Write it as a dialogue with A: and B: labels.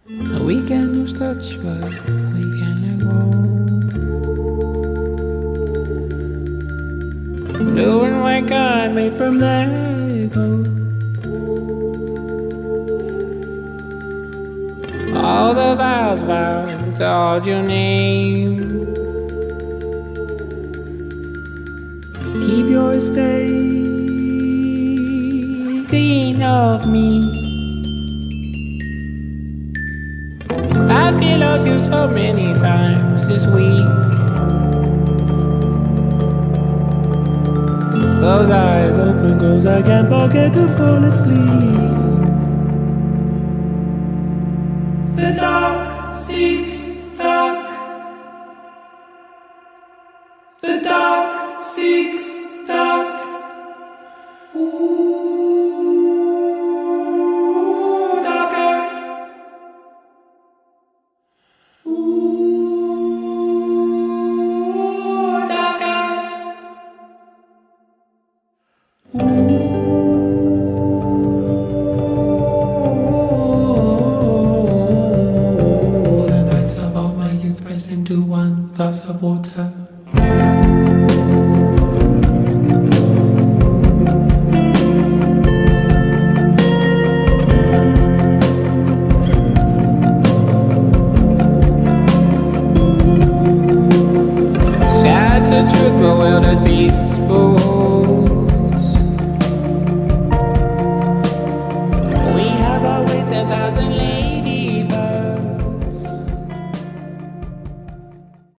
A: We can lose touch, but we can let go. Doing what God made from Lego. All the vows told your name. Keep your estate clean of me. I feel like you so many times this week. Close eyes, open, close, I can't forget to fall asleep. The dark seeks dark. The dark seeks dark. Ooh, darker. Ooh, darker. The nights of all my youth pressed into one glass of water.